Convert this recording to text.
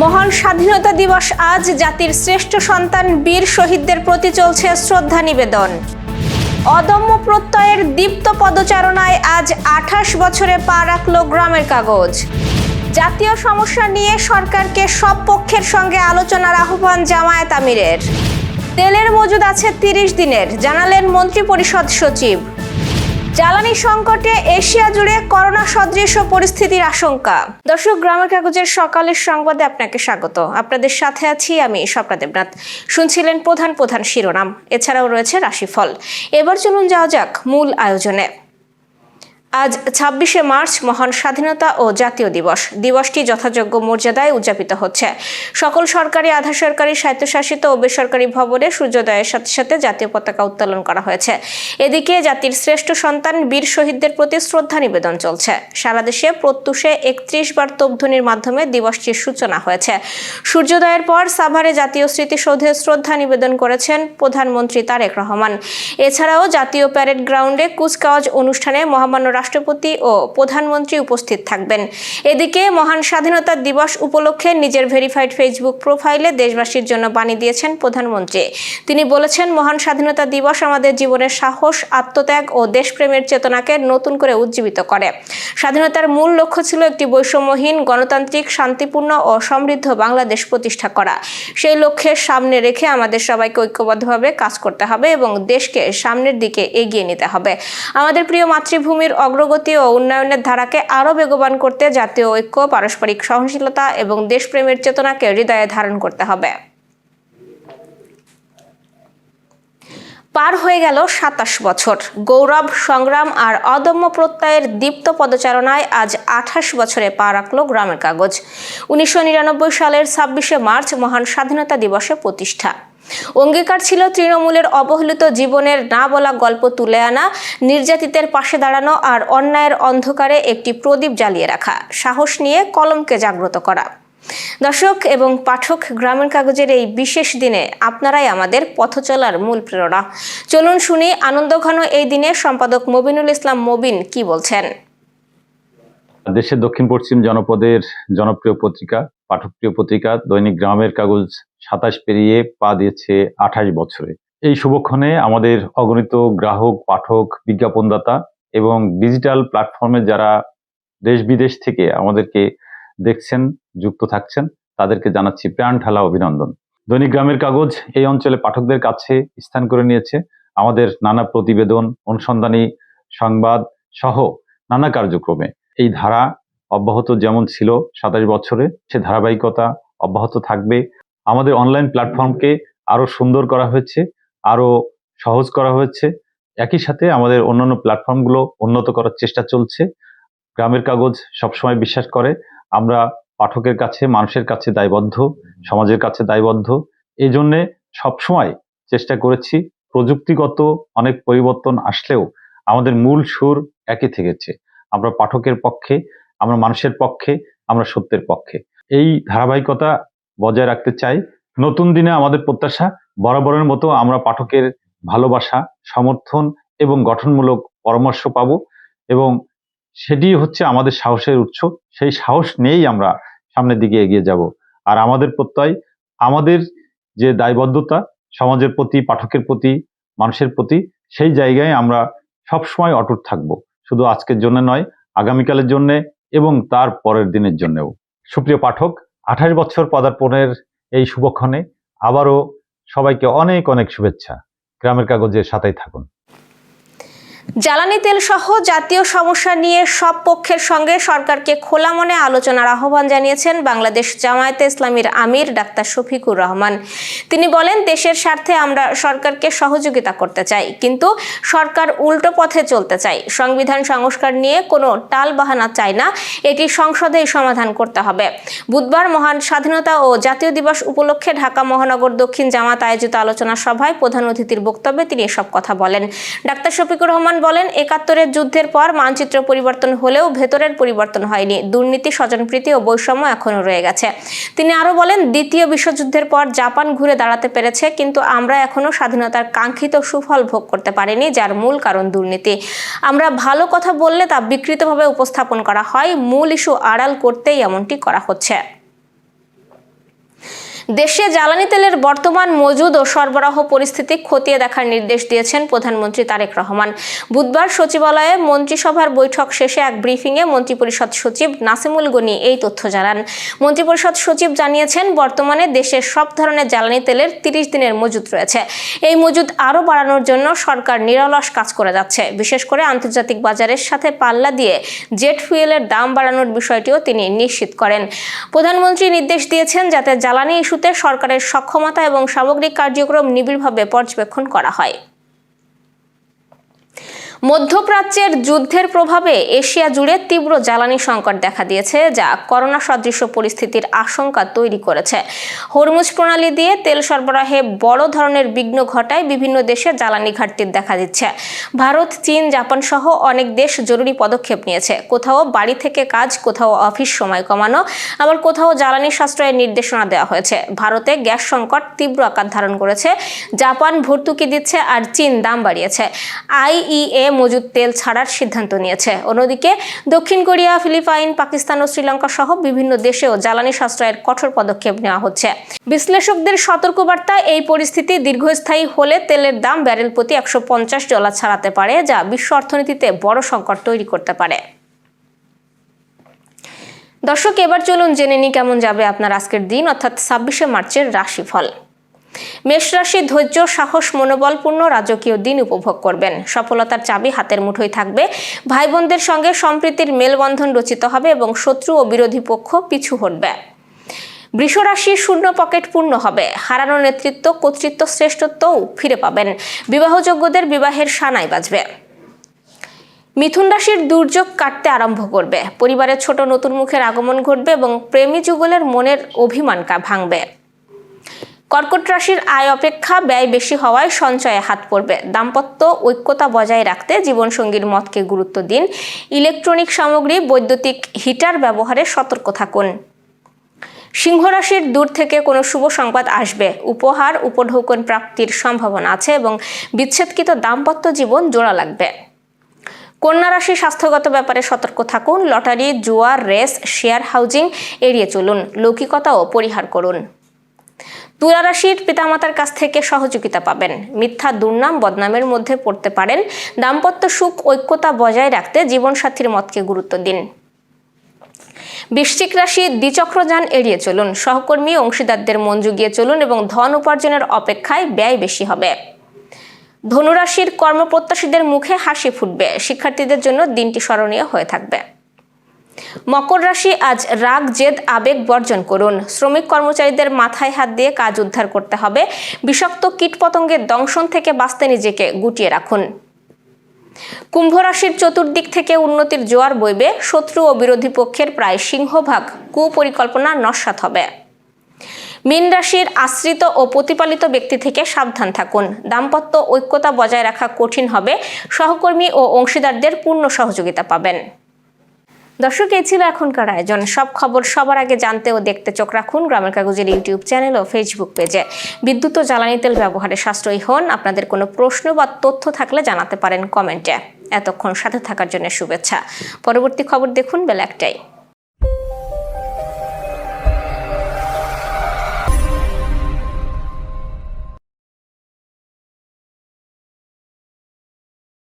মহান স্বাধীনতা দিবস আজ জাতির শ্রেষ্ঠ সন্তান বীর শহীদদের প্রতি চলছে শ্রদ্ধা নিবেদন। অদম্য প্রত্যয়ের দীপ্ত পদচারণায় আজ ২৮ বছরে পা রাখল গ্রামের কাগজ। জাতীয় সমস্যা নিয়ে সরকারকে সব পক্ষের সঙ্গে আলোচনার আহ্বান জামায়াত আমিরের। তেলের মজুদ আছে ৩০ দিনের, জানালেন মন্ত্রিপরিষদ সচিব। জ্বালানি সংকটে এশিয়া জুড়ে করোনা সদৃশ পরিস্থিতির আশঙ্কা। দর্শক, গ্রামের কাগজের সকালের সংবাদে আপনাকে স্বাগত। আপনাদের সাথে আছি আমি স্বপ্না দেবনাথ। শুনছিলেন প্রধান শিরোনাম, এছাড়াও রয়েছে রাশিফল। এবার চলুন যাওয়া যাক মূল আয়োজনে। আজ ২৬শে মার্চ মহান স্বাধীনতা ও জাতীয় দিবস। দিবসটি যথাযোগ্য মর্যাদায় উদযাপিত হচ্ছে। সকল সরকারি, আধা সরকারি, স্বায়ত্তশাসিত ও বেসরকারি ভবনে সূর্যোদয়ের সাথে সাথে জাতীয় পতাকা উত্তোলন করা হয়েছে। এদিকে জাতির শ্রেষ্ঠ সন্তান বীর শহীদদের প্রতি শ্রদ্ধা নিবেদন চলছে। সারা দেশে প্রত্যুষে ৩১ বার তোপধ্বনির মাধ্যমে দিবসটির সূচনা হয়েছে। সূর্যোদয়ের পর সাভারে জাতীয় স্মৃতিসৌধে শ্রদ্ধা নিবেদন করেছেন প্রধানমন্ত্রী তারেক রহমান। এছাড়াও জাতীয় প্যারেড গ্রাউন্ডে কুচকাওয়াজ অনুষ্ঠানে মহামান্য রাষ্ট্রপতি ও প্রধানমন্ত্রী উপস্থিত থাকবেন। এদিকে মহান স্বাধীনতা দিবস উপলক্ষে নিজের ভেরিফাইড ফেসবুক প্রোফাইলে দেশবাসীর জন্য বাণী দিয়েছেন প্রধানমন্ত্রী। তিনি বলেছেন, মহান স্বাধীনতা দিবস আমাদের জীবনের সাহস, আত্মত্যাগ ও দেশপ্রেমের চেতনাকে নতুন করে উজ্জীবিত করে। স্বাধীনতার মূল লক্ষ্য ছিল একটি বৈষম্যহীন, গণতান্ত্রিক, শান্তিপূর্ণ ও সমৃদ্ধ বাংলাদেশ প্রতিষ্ঠা করা। সেই লক্ষ্যের সামনে রেখে আমাদের সবাইকে ঐক্যবদ্ধভাবে কাজ করতে হবে এবং দেশকে সামনের দিকে এগিয়ে নিতে হবে। আমাদের প্রিয় মাতৃভূমির অগ্রগতি ও উন্নয়নের ধারাকে আরও বেগবান করতে জাতীয় ঐক্য, পারস্পরিক সহনশীলতা এবং দেশপ্রেমের চেতনাকে হৃদয়ে ধারণ করতে হবে। পার হয়ে গেল ২৭ বছর। গৌরব, সংগ্রাম আর অদম্য প্রত্যয়ের দীপ্ত পদচারণায় আজ ২৮ বছরে পা রাখল গ্রামের কাগজ। ১৯৯৯ সালের ২৬শে মার্চ মহান স্বাধীনতা দিবসে প্রতিষ্ঠা। অঙ্গীকার ছিল তৃণমূলের অবহেলিত জীবনের না বলা গল্প তুলে আনা, নির্যাতিতের পাশে দাঁড়ানো আর অন্যায়ের অন্ধকারে একটি প্রদীপ জ্বালিয়ে রাখা, সাহস নিয়ে কলমকে জাগ্রত করা। দর্শক এবং পাঠক, গ্রামের কাগজের এই বিশেষ দিনে আপনারাই আমাদের পথ চলার মূল প্রেরণা। চলুন শুনি আনন্দঘন এই দিনে সম্পাদক মবিনুল ইসলাম মবিন কি বলছেন। দেশের দক্ষিণ পশ্চিম জনপদের জনপ্রিয় পত্রিকা, পাঠকপ্রিয় পত্রিকা দৈনিক গ্রামের কাগজ ২৭ পেরিয়ে পা দিয়েছে ২৮ বছরে। এই শুভক্ষণে আমাদের অগণিত গ্রাহক, পাঠক, বিজ্ঞাপনদাতা এবং ডিজিটাল প্ল্যাটফর্মে যারা দেশ বিদেশ থেকে আমাদেরকে দেখছেন, যুক্ত থাকছেন, তাদেরকে জানাচ্ছি প্রাণ ঢালা অভিনন্দন। দৈনিক গ্রামের কাগজ এই অঞ্চলে পাঠকদের কাছে স্থান করে নিয়েছে। আমাদের নানা প্রতিবেদন, অনুসন্ধানী সংবাদ সহ নানা কার্যক্রমে এই ধারা অব্যাহত যেমন ছিল ২৭ বছরে, সে ধারাবাহিকতা অব্যাহত থাকবে। আমাদের অনলাইন প্ল্যাটফর্মকে আরো সুন্দর করা হয়েছে, আরো সহজ করা হয়েছে। একই সাথে আমাদের অন্যান্য প্ল্যাটফর্মগুলো উন্নত করার চেষ্টা চলছে। গ্রামের কাগজ সবসময় বিশ্বাস করে আমরা পাঠকের কাছে, মানুষের কাছে দায়বদ্ধ, সমাজের কাছে দায়বদ্ধ। এই জন্যে সবসময় চেষ্টা করেছি, প্রযুক্তিগত অনেক পরিবর্তন আসলেও আমাদের মূল সুর একই থেকেছে। আমরা পাঠকের পক্ষে, আমরা মানুষের পক্ষে, আমরা সত্যের পক্ষে। এই ধারাবাহিকতা বজায় রাখতে চাই। নতুন দিনে আমাদের প্রত্যাশা, বরাবরের মতো আমরা পাঠকের ভালোবাসা, সমর্থন এবং গঠনমূলক পরামর্শ পাব এবং সেটি হচ্ছে আমাদের সাহসের উৎস। সেই সাহস নিয়েই আমরা সামনের দিকে এগিয়ে যাব। আর আমাদের প্রত্যয়, আমাদের যে দায়বদ্ধতা সমাজের প্রতি, পাঠকের প্রতি, মানুষের প্রতি, সেই জায়গায় আমরা সবসময় অটুট থাকব। শুধু আজকের জন্য নয়, আগামীকালের জন্য এবং তার পরের দিনের জন্যও। সুপ্রিয় পাঠক, ২৮ বছর পদার্পণের এই শুভক্ষণে আবারও সবাইকে অনেক অনেক শুভেচ্ছা। গ্রামের কাগজের সাথেই থাকুন। জ্বালানি তেল সহ জাতীয় সমস্যা নিয়ে সব পক্ষের সঙ্গে সরকারকে খোলা মনে আলোচনার আহ্বান জানিয়েছেন বাংলাদেশ জামায়াতে ইসলামীর আমির ডাক্তার শফিকুর রহমান। তিনি বলেন, দেশের স্বার্থে আমরা সরকারকে সহযোগিতা করতে চাই, কিন্তু সরকার উল্টো পথে চলতে চাই। সংবিধান সংস্কার নিয়ে কোনো টালবাহানা চাই না, এটি সংসদেই সমাধান করতে হবে। বুধবার মহান স্বাধীনতা ও জাতীয় দিবস উপলক্ষে ঢাকা মহানগর দক্ষিণ জামাত আয়োজিত আলোচনা সভায় প্রধান অতিথির বক্তব্যে তিনি এসব কথা বলেন। ডাক্তার শফিকুর রহমান বলেন, ৭১-এর যুদ্ধের পর মানচিত্র পরিবর্তন হলেও ভেতরের পরিবর্তন হয়নি। দুর্নীতি, স্বজনপ্রীতি ও বৈষম্য এখনো রয়ে গেছে। তিনি আরো বলেন, দ্বিতীয় বিশ্বযুদ্ধের পর জাপান ঘুরে দাঁড়াতে পেরেছে, কিন্তু আমরা এখনো স্বাধীনতার কাঙ্ক্ষিত সুফল ভোগ করতে পারিনি, যার মূল কারণ দুর্নীতি। আমরা ভালো কথা বললে তা বিকৃতভাবে উপস্থাপন করা হয়, মূল ইস্যু আড়াল করতেই এমনটি করা হচ্ছে। দেশে জ্বালানি তেলের বর্তমান মজুদ ও সরবরাহ পরিস্থিতি খতিয়ে দেখার নির্দেশ দিয়েছেন প্রধানমন্ত্রী তারেক রহমান। বুধবার সচিবালয়ে মন্ত্রিসভার বৈঠক শেষে এক ব্রিফিংয়ে মন্ত্রিপরিষদ সচিব নাসিমুল গনি এই তথ্য জানান। মন্ত্রিপরিষদ সচিব জানিয়েছেন, বর্তমানে দেশে সব ধরনের জ্বালানি তেলের 30 দিনের মজুদ রয়েছে। এই মজুদ আরও বাড়ানোর জন্য সরকার নিরলস কাজ করে যাচ্ছে। বিশেষ করে আন্তর্জাতিক বাজারের সাথে পাল্লা দিয়ে জেট ফুয়েলের দাম বাড়ানোর বিষয়টিও তিনি নিশ্চিত করেন। প্রধানমন্ত্রী নির্দেশ দিয়েছেন যাতে জ্বালানি ইস্যুতে সরকারের সক্ষমতা এবং সামগ্রিক কার্যক্রম নিবিড়ভাবে পর্যবেক্ষণ করা হয়। মধ্যপ্রাচ্যের যুদ্ধের প্রভাবে এশিয়া জুড়ে তীব্র জ্বালানি সংকট দেখা দিয়েছে, যা করোনা সদৃশ পরিস্থিতির আশঙ্কা তৈরি করেছে। হরমুজ প্রণালী দিয়ে তেল সরবরাহে বড় ধরনের বিঘ্ন ঘটায় বিভিন্ন দেশে জ্বালানি ঘাটতির দেখা দিচ্ছে। ভারত, চীন, জাপান সহ অনেক দেশ জরুরি পদক্ষেপ নিয়েছে। কোথাও বাড়ি থেকে কাজ, কোথাও অফিস সময় কমানো, আবার কোথাও জ্বালানি সাশ্রয়ের নির্দেশনা দেওয়া হয়েছে। ভারতে গ্যাস সংকট তীব্র আকার ধারণ করেছে, জাপান ভর্তুকি দিচ্ছে আর চীন দাম বাড়িয়েছে। IEA মজুদ তেল ছাড়ার সিদ্ধান্ত নিয়েছে। অন্যদিকে দক্ষিণ কোরিয়া, ফিলিপাইন, পাকিস্তান ও শ্রীলঙ্কা সহ বিভিন্ন দেশেও জ্বালানি সাশ্রয়ের কঠোর পদক্ষেপ নেওয়া হচ্ছে। বিশ্লেষকদের সতর্কবার্তা, এই পরিস্থিতি দীর্ঘস্থায়ী হলে তেলের দাম ব্যারেল প্রতি $150 ছাড়াতে পারে, যা বিশ্ব অর্থনীতিতে বড় সংকট তৈরি করতে পারে। দর্শক, এবার চলুন জেনে নিই কেমন যাবে আপনার আজকের দিন, অর্থাৎ 26শে মার্চের রাশিফল। মেষ রাশি ধৈর্য, সাহস, মনোবলপূর্ণ রাজকীয় দিন উপভোগ করবেন। সফলতার চাবি হাতের মুঠোয় থাকবে। ভাই বোনদের সঙ্গে সম্প্রীতির মেলবন্ধন রচিত হবে এবং শত্রু ও বিরোধী পক্ষ পিছু হটবে। বৃষ রাশি শূন্য পকেট পূর্ণ হবে। হারানো নেতৃত্ব, কর্তৃত্ব, শ্রেষ্ঠত্বও ফিরে পাবেন। বিবাহযোগ্যদের বিবাহের সানাই বাজবে। মিথুন রাশির দুর্যোগ কাটতে আরম্ভ করবে। পরিবারের ছোট নতুন মুখের আগমন ঘটবে এবং প্রেমী যুগলের মনের অভিমান ভাঙবে। কর্কট রাশির আয় অপেক্ষা ব্যয় বেশি হওয়ায় সঞ্চয়ে হাত পড়বে। দাম্পত্য ঐক্যতা বজায় রাখতে জীবনসঙ্গীর মতকে গুরুত্ব দিন। ইলেকট্রনিক সামগ্রী, বৈদ্যুতিক হিটার ব্যবহারে সতর্ক থাকুন। সিংহ রাশির দূর থেকে কোনো শুভ সংবাদ আসবে। উপহার, উপঢৌকন প্রাপ্তির সম্ভাবনা আছে এবং বিচ্ছেদকৃত দাম্পত্য জীবন জোড়া লাগবে। কন্যা রাশি স্বাস্থ্যগত ব্যাপারে সতর্ক থাকুন। লটারি, জুয়া, রেস, শেয়ার হাউজিং এড়িয়ে চলুন। লৌকিকতাও পরিহার করুন। তুলা রাশির পিতামাতার কাছ থেকে সহযোগিতা পাবেন। মিথ্যা দুর্নাম বদনামের মধ্যে পড়তে পারেন। দাম্পত্য সুখ, ঐক্যতা বজায় রাখতে জীবনসাথীর মতকে গুরুত্ব দিন। বৃশ্চিক রাশি দ্বিচক্রযান এড়িয়ে চলুন। সহকর্মী, অংশীদারদের মন জুগিয়ে চলুন এবং ধন উপার্জনের অপেক্ষায় ব্যয় বেশি হবে। ধনুরাশির কর্মপ্রত্যাশীদের মুখে হাসি ফুটবে। শিক্ষার্থীদের জন্য দিনটি স্মরণীয় হয়ে থাকবে। মকর রাশি আজ রাগ, জেদ, আবেগ বর্জন করুন। শ্রমিক কর্মচারীদের মাথায় হাত দিয়ে কাজ উদ্ধার করতে হবে। বিষাক্ত কীটপতঙ্গের দংশন থেকে বাঁচতে নিজেকে গুটিয়ে রাখুন। কুম্ভ রাশির চতুর্দিক থেকে উন্নতির জোয়ার বইবে। শত্রু ও বিরোধী পক্ষের প্রায় সিংহভাগ কুপরিকল্পনা নস্যাৎ হবে। মীন রাশির আশ্রিত ও প্রতিপালিত ব্যক্তি থেকে সাবধান থাকুন। দাম্পত্য ঐক্যতা বজায় রাখা কঠিন হবে। সহকর্মী ও অংশীদারদের পূর্ণ সহযোগিতা পাবেন। দর্শক, এই ছিল এখনকার আয়োজন। সব খবর সবার আগে জানতে ও দেখতে চোখ রাখুন গ্রামের কাগজের ইউটিউব চ্যানেল ও ফেসবুক পেজে। বিদ্যুৎ ও জ্বালানি তেল ব্যবহারে সাশ্রয়ী হন। আপনাদের কোনো প্রশ্ন বা তথ্য থাকলে জানাতে পারেন কমেন্টে। এতক্ষণ সাথে থাকার জন্য শুভেচ্ছা। পরবর্তী খবর দেখুন বেলা 1টায়।